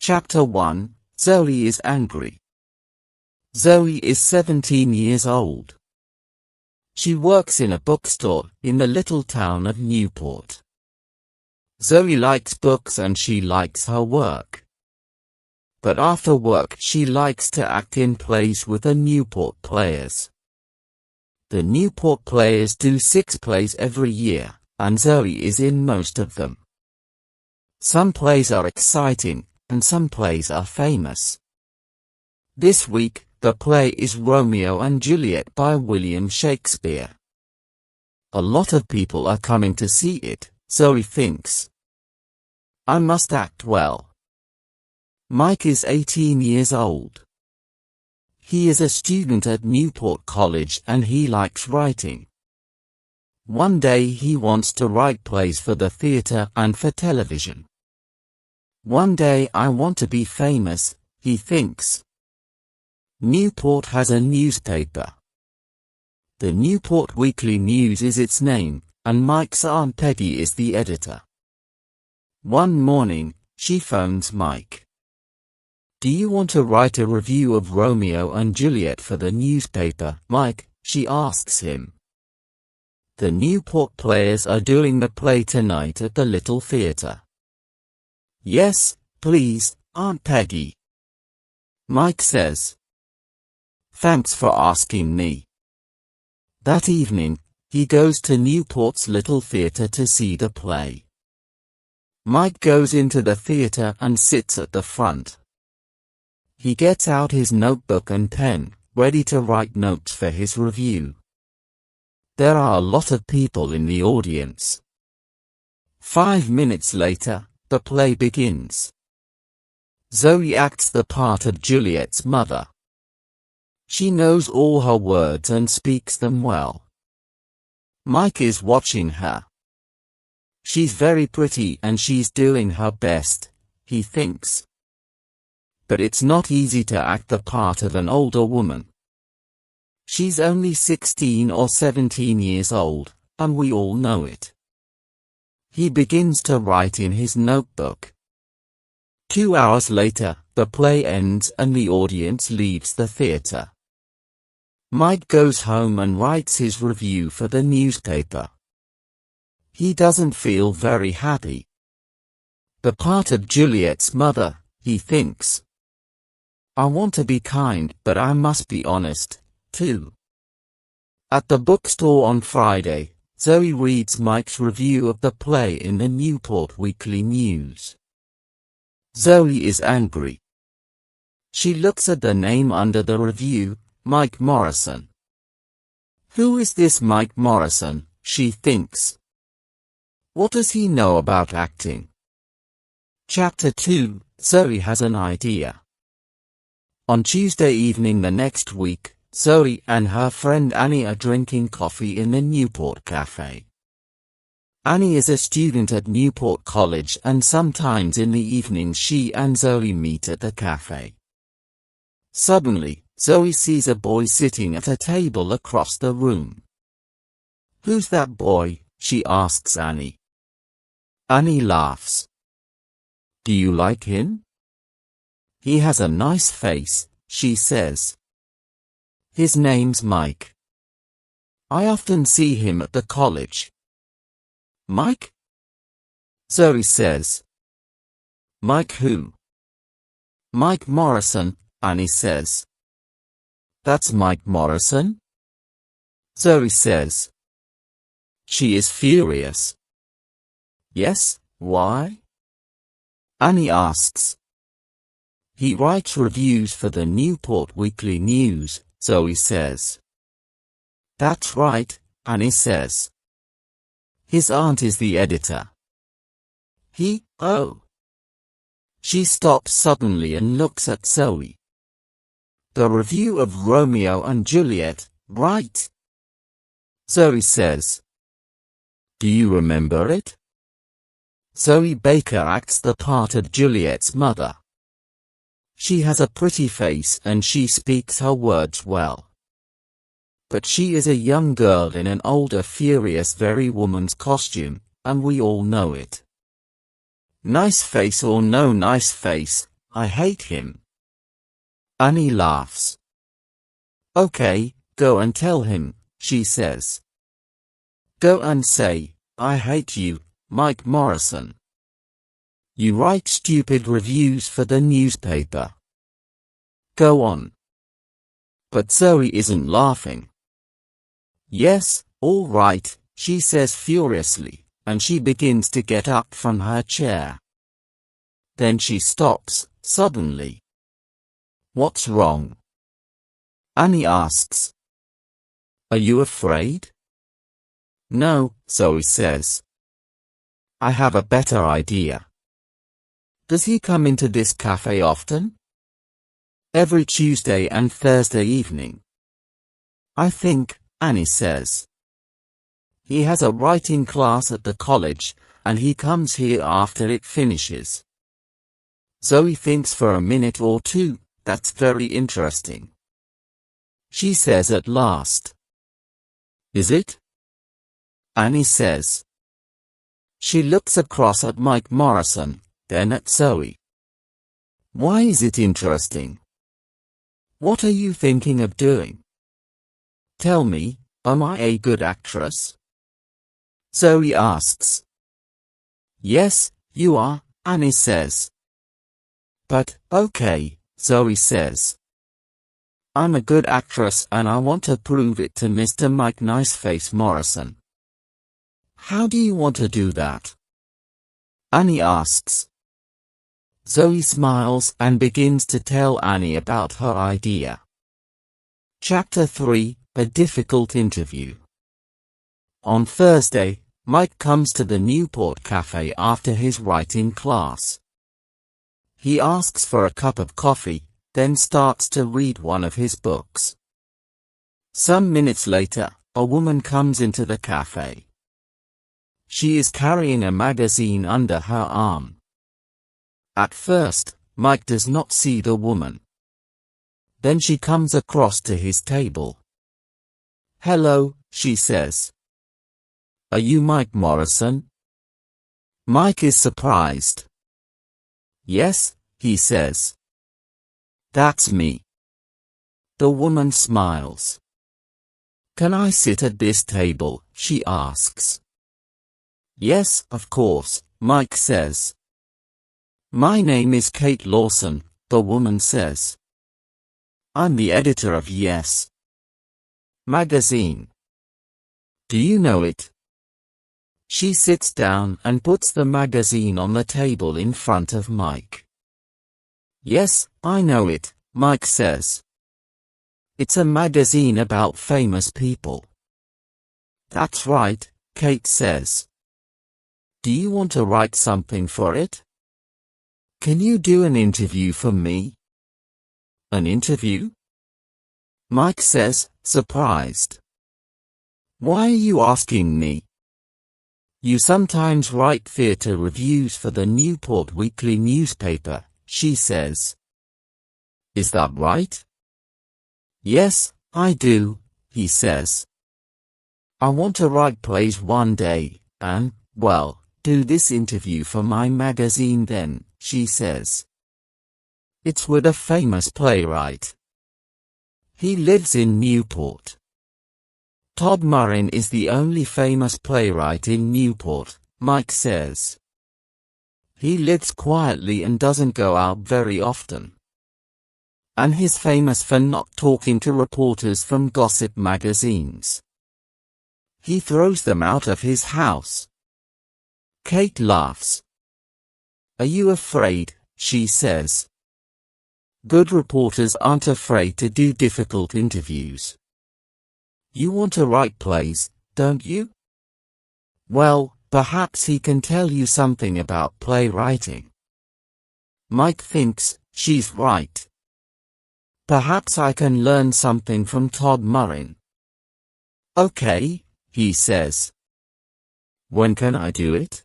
Chapter 1, Zoe is angry. Zoe is 17 years old. She works in a bookstore in the little town of Newport. Zoe likes books and she likes her work. But after work she likes to act in plays with the Newport Players. The Newport Players do 6 plays every year, and Zoe is in most of them. Some plays are exciting, and some plays are famous. This week, the play is Romeo and Juliet by William Shakespeare. A lot of people are coming to see it, Zoe thinks. I must act well. Mike is 18 years old. He is a student at Newport College and he likes writing. One day he wants to write plays for the theater and for television. One day I want to be famous, he thinks. Newport has a newspaper. The Newport Weekly News is its name, and Mike's Aunt Peggy is the editor. One morning, she phones Mike. Do you want to write a review of Romeo and Juliet for the newspaper, Mike? She asks him. The Newport Players are doing the play tonight at the little theater. Yes, please, Aunt Peggy. Mike says. Thanks for asking me. That evening, he goes to Newport's little theater to see the play. Mike goes into the theater and sits at the front. He gets out his notebook and pen, ready to write notes for his review. There are a lot of people in the audience. 5 minutes later, the play begins. Zoe acts the part of Juliet's mother. She knows all her words and speaks them well. Mike is watching her. She's very pretty and she's doing her best, he thinks. But it's not easy to act the part of an older woman. She's only 16 or 17 years old, and we all know it. He begins to write in his notebook. 2 hours later, the play ends and the audience leaves the theater. Mike goes home and writes his review for the newspaper. He doesn't feel very happy. The part of Juliet's mother, he thinks. I want to be kind, but I must be honest, too. At the bookstore on Friday, Zoe reads Mike's review of the play in the Newport Weekly News. Zoe is angry. She looks at the name under the review, Mike Morrison. Who is this Mike Morrison, she thinks. What does he know about acting? Chapter 2, Zoe has an idea. On Tuesday evening the next week, Zoe and her friend Annie are drinking coffee in the Newport Cafe. Annie is a student at Newport College and sometimes in the evenings she and Zoe meet at the cafe. Suddenly, Zoe sees a boy sitting at a table across the room. Who's that boy? She asks Annie. Annie laughs. Do you like him? He has a nice face, she says. His name's Mike. I often see him at the college. Mike? Zoe says. Mike who? Mike Morrison, Annie says. That's Mike Morrison? Zoe says. She is furious. Yes, why? Annie asks. He writes reviews for the Newport Weekly News, Zoe says. That's right, Annie says. His aunt is the editor. Oh. She stops suddenly and looks at Zoe. The review of Romeo and Juliet, right? Zoe says. Do you remember it? Zoe Baker acts the part of Juliet's mother. She has a pretty face and she speaks her words well. But she is a young girl in an older furious very woman's costume, and we all know it. Nice face or no nice face, I hate him. Annie laughs. Okay, go and tell him, she says. Go and say, I hate you, Mike Morrison. You write stupid reviews for the newspaper. Go on. But Zoe isn't laughing. Yes, all right, she says furiously, and she begins to get up from her chair. Then she stops, suddenly. What's wrong? Annie asks. Are you afraid? No, Zoe says. I have a better idea. Does he come into this cafe often? Every Tuesday and Thursday evening. I think, Annie says. He has a writing class at the college, and he comes here after it finishes. Zoe thinks for a minute or two. That's very interesting. She says at last. Is it? Annie says. She looks across at Mike Morrison, then at Zoe. Why is it interesting? What are you thinking of doing? Tell me, am I a good actress? Zoe asks. Yes, you are, Annie says. But, okay, Zoe says. I'm a good actress and I want to prove it to Mr. Mike Niceface Morrison. How do you want to do that? Annie asks. Zoe smiles and begins to tell Annie about her idea. Chapter 3, A Difficult Interview. On Thursday, Mike comes to the Newport Cafe after his writing class. He asks for a cup of coffee, then starts to read one of his books. Some minutes later, a woman comes into the cafe. She is carrying a magazine under her arm. At first, Mike does not see the woman. Then she comes across to his table. Hello, she says. Are you Mike Morrison? Mike is surprised. Yes, he says. That's me. The woman smiles. Can I sit at this table? She asks. Yes, of course, Mike says. My name is Kate Lawson, the woman says. I'm the editor of Yes magazine. Do you know it? She sits down and puts the magazine on the table in front of Mike. Yes, I know it, Mike says. It's a magazine about famous people. That's right, Kate says. Do you want to write something for it? Can you do an interview for me? An interview? Mike says, surprised. Why are you asking me? You sometimes write theatre reviews for the Newport weekly newspaper, she says. Is that right? Yes, I do, he says. I want to write plays one day, and, well, do this interview for my magazine then, she says. It's with a famous playwright. He lives in Newport. Todd Murrin is the only famous playwright in Newport, Mike says. He lives quietly and doesn't go out very often. And he's famous for not talking to reporters from gossip magazines. He throws them out of his house. Kate laughs. Are you afraid? She says. Good reporters aren't afraid to do difficult interviews. You want to write plays, don't you? Well, perhaps he can tell you something about playwriting. Mike thinks, she's right. Perhaps I can learn something from Todd Murrin. Okay, he says. When can I do it?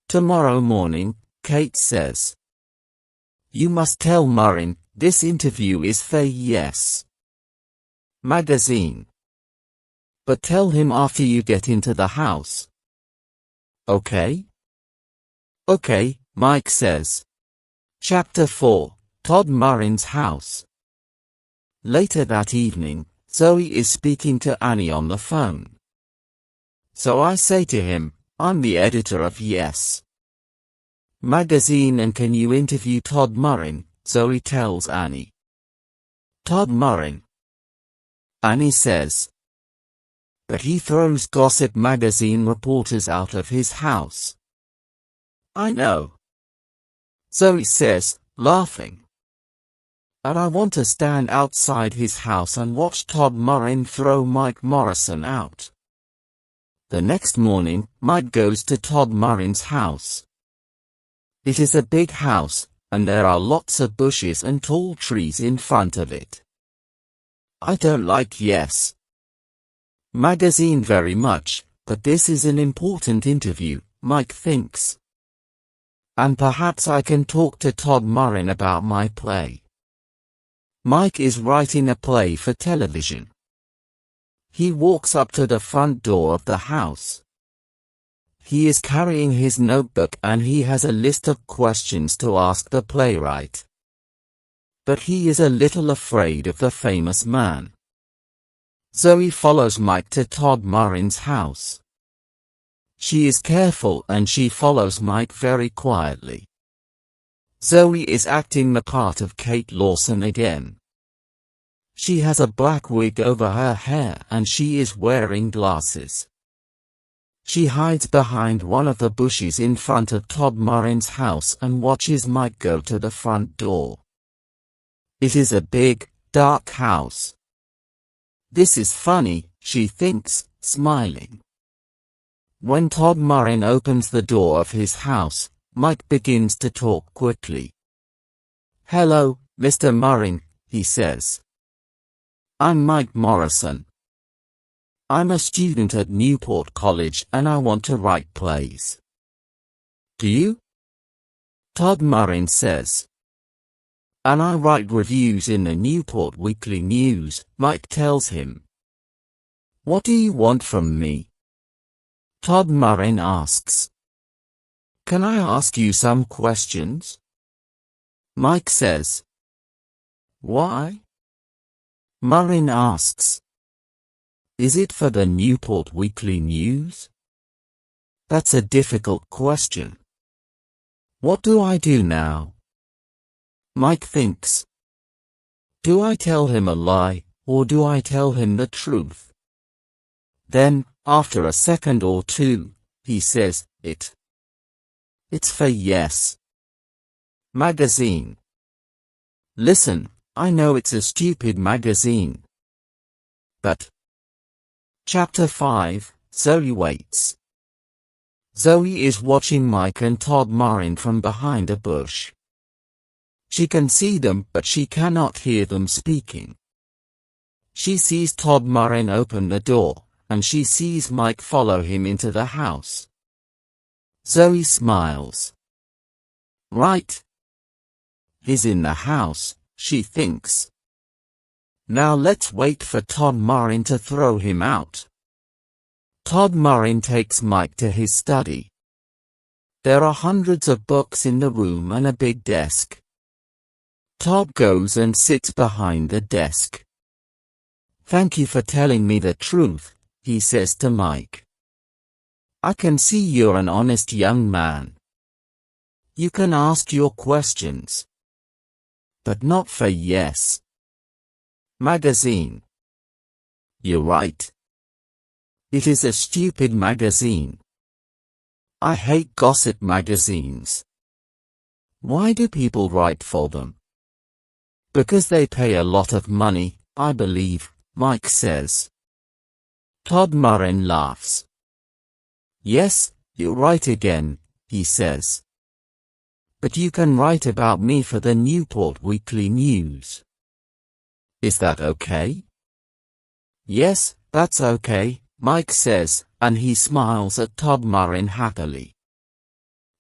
Tomorrow morning, Kate says. You must tell Murrin, this interview is for Yes magazine. But tell him after you get into the house. Okay? Okay, Mike says. Chapter 4. Todd Murrin's House. Later that evening, Zoe is speaking to Annie on the phone. So I say to him, I'm the editor of Yes magazine and can you interview Todd Murrin, Zoe tells Annie. Todd Murrin. Annie says. But he throws Gossip magazine reporters out of his house. I know. Zoe says, laughing. And I want to stand outside his house and watch Todd Murrin throw Mike Morrison out. The next morning, Mike goes to Todd Murrin's house. It is a big house, and there are lots of bushes and tall trees in front of it. I don't like Yes magazine very much, but this is an important interview, Mike thinks. And perhaps I can talk to Todd Murrin about my play. Mike is writing a play for television. He walks up to the front door of the house. He is carrying his notebook and he has a list of questions to ask the playwright. But he is a little afraid of the famous man. Zoe follows Mike to Todd Murrin's house. She is careful and she follows Mike very quietly. Zoe is acting the part of Kate Lawson again. She has a black wig over her hair and she is wearing glasses. She hides behind one of the bushes in front of Todd Murrin's house and watches Mike go to the front door. It is a big, dark house. This is funny, she thinks, smiling. When Todd Murrin opens the door of his house, Mike begins to talk quickly. Hello, Mr. Murrin, he says. I'm Mike Morrison. I'm a student at Newport College and I want to write plays. Do you? Todd Murrin says. And I write reviews in the Newport Weekly News, Mike tells him. What do you want from me? Todd Murrin asks. Can I ask you some questions? Mike says. Why? Murrin asks. Is it for the Newport Weekly News? That's a difficult question. What do I do now? Mike thinks. Do I tell him a lie, or do I tell him the truth? Then, after a second or two, he says, It's for Yes magazine. Listen, I know it's a stupid magazine. But. Chapter 5, Zoe waits. Zoe is watching Mike and Todd Murrin from behind a bush. She can see them but she cannot hear them speaking. She sees Todd Murrin open the door, and she sees Mike follow him into the house. Zoe smiles. Right. He's in the house, she thinks. Now let's wait for Todd Murrin to throw him out. Todd Murrin takes Mike to his study. There are hundreds of books in the room and a big desk. Todd goes and sits behind the desk. Thank you for telling me the truth, he says to Mike. I can see you're an honest young man. You can ask your questions. But not for Yes magazine. You're right. It is a stupid magazine. I hate gossip magazines. Why do people write for them? Because they pay a lot of money, I believe, Mike says. Todd Murrin laughs. Yes, you're right again, he says. But you can write about me for the Newport Weekly News. Is that okay? Yes, that's okay, Mike says, and he smiles at Todd Murrin happily.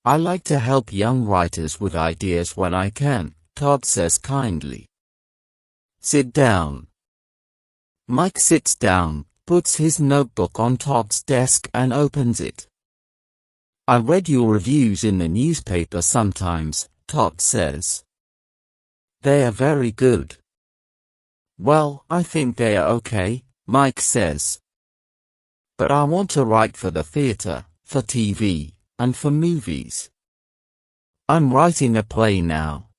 I like to help young writers with ideas when I can, Todd says kindly. Sit down. Mike sits down, puts his notebook on Todd's desk and opens it. I read your reviews in the newspaper sometimes, Todd says. They are very good. Well, I think they are okay, Mike says. But I want to write for the theater, for TV, and for movies. I'm writing a play now.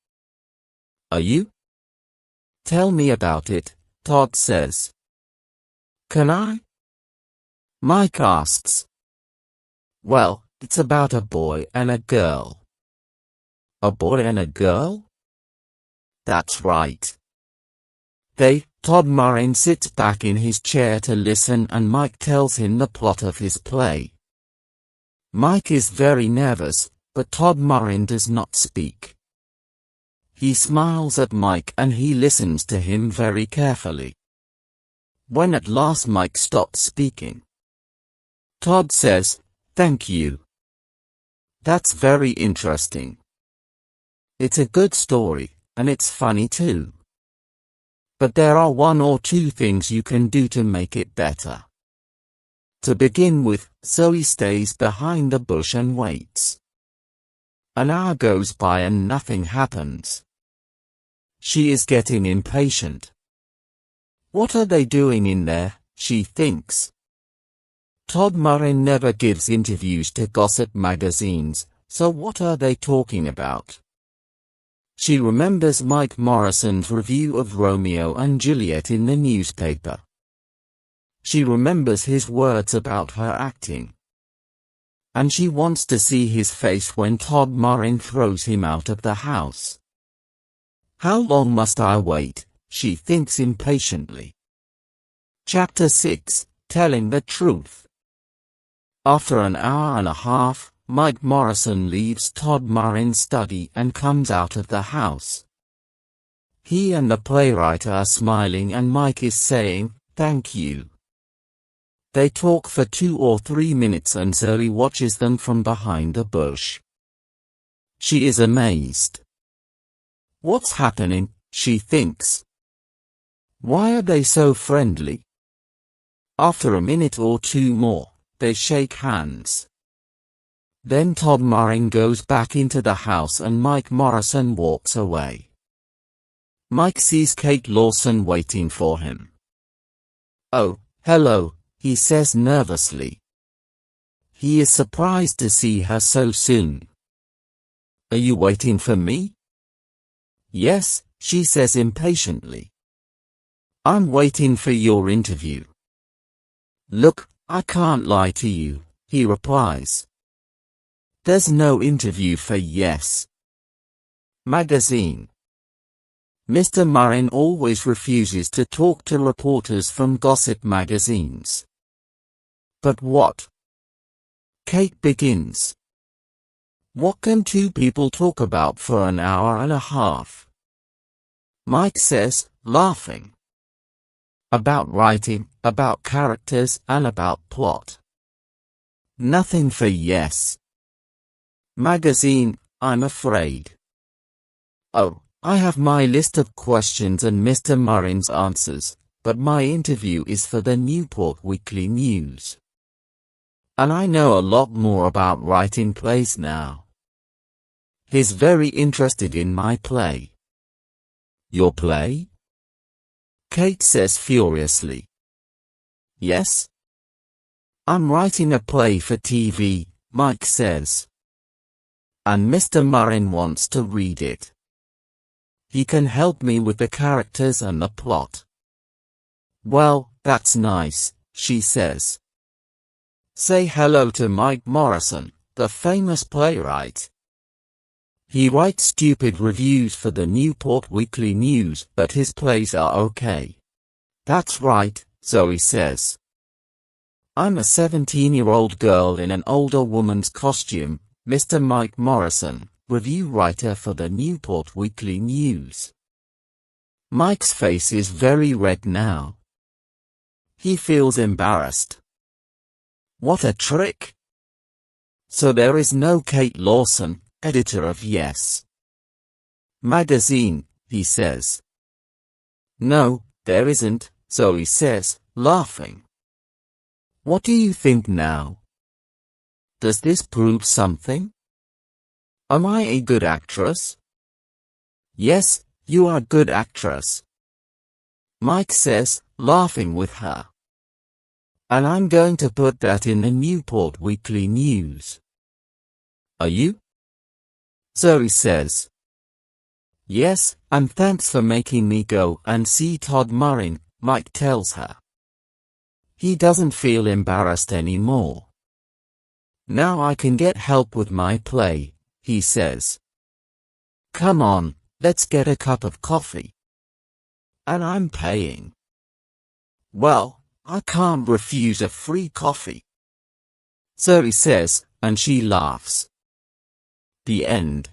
Are you? Tell me about it, Todd says. Can I? Mike asks. Well, it's about a boy and a girl. A boy and a girl? That's right. Todd Morin sits back in his chair to listen and Mike tells him the plot of his play. Mike is very nervous, but Todd Morin does not speak. He smiles at Mike and he listens to him very carefully. When at last Mike stops speaking, Todd says, "Thank you. That's very interesting. It's a good story, and it's funny too. But there are one or two things you can do to make it better." To begin with, Zoe stays behind the bush and waits. An hour goes by and nothing happens. She is getting impatient. What are they doing in there, she thinks. Todd Morin never gives interviews to gossip magazines, so what are they talking about? She remembers Mike Morrison's review of Romeo and Juliet in the newspaper. She remembers his words about her acting. And she wants to see his face when Todd Morin throws him out of the house. How long must I wait? She thinks impatiently. Chapter 6, Telling the Truth. After an hour and a half, Mike Morrison leaves Todd Morin's study and comes out of the house. He and the playwright are smiling and Mike is saying, "Thank you." They talk for 2 or 3 minutes and Zoe watches them from behind a bush. She is amazed. What's happening, she thinks. Why are they so friendly? After a minute or two more, they shake hands. Then Todd Morin goes back into the house and Mike Morrison walks away. Mike sees Kate Lawson waiting for him. "Oh, hello," he says nervously. He is surprised to see her so soon. "Are you waiting for me?" "Yes," she says impatiently. "I'm waiting for your interview." "Look, I can't lie to you," he replies. "There's no interview for Yes Magazine." Mr. Morin always refuses to talk to reporters from gossip magazines. "But what?" Kate begins. "What can two people talk about for an hour and a half?" Mike says, laughing. "About writing, about characters, and about plot. Nothing for Yes Magazine, I'm afraid." "Oh, I have my list of questions and Mr. Morin's answers, but my interview is for the Newport Weekly News. And I know a lot more about writing plays now." He's very interested in my play. "Your play?" Kate says furiously. "Yes. I'm writing a play for TV," Mike says. "And Mr. Morin wants to read it. He can help me with the characters and the plot." "Well, that's nice," she says. "Say hello to Mike Morrison, the famous playwright. He writes stupid reviews for the Newport Weekly News, but his plays are okay." "That's right," Zoe says. "I'm a 17-year-old girl in an older woman's costume, Mr. Mike Morrison, review writer for the Newport Weekly News." Mike's face is very red now. He feels embarrassed. What a trick! So there is no Kate Lawson, editor of Yes Magazine, he says. "No, there isn't," Zoe says, laughing. "What do you think now? Does this prove something? Am I a good actress?" Yes, you are a good actress, Mike says, laughing with her. And I'm going to put that in the Newport Weekly News. Are you? Zoe says. Yes, and thanks for making me go and see Todd Murray, Mike tells her. He doesn't feel embarrassed anymore. Now I can get help with my play, he says. Come on, let's get a cup of coffee. And I'm paying. Well, I can't refuse a free coffee, Zoe says, and she laughs. The end.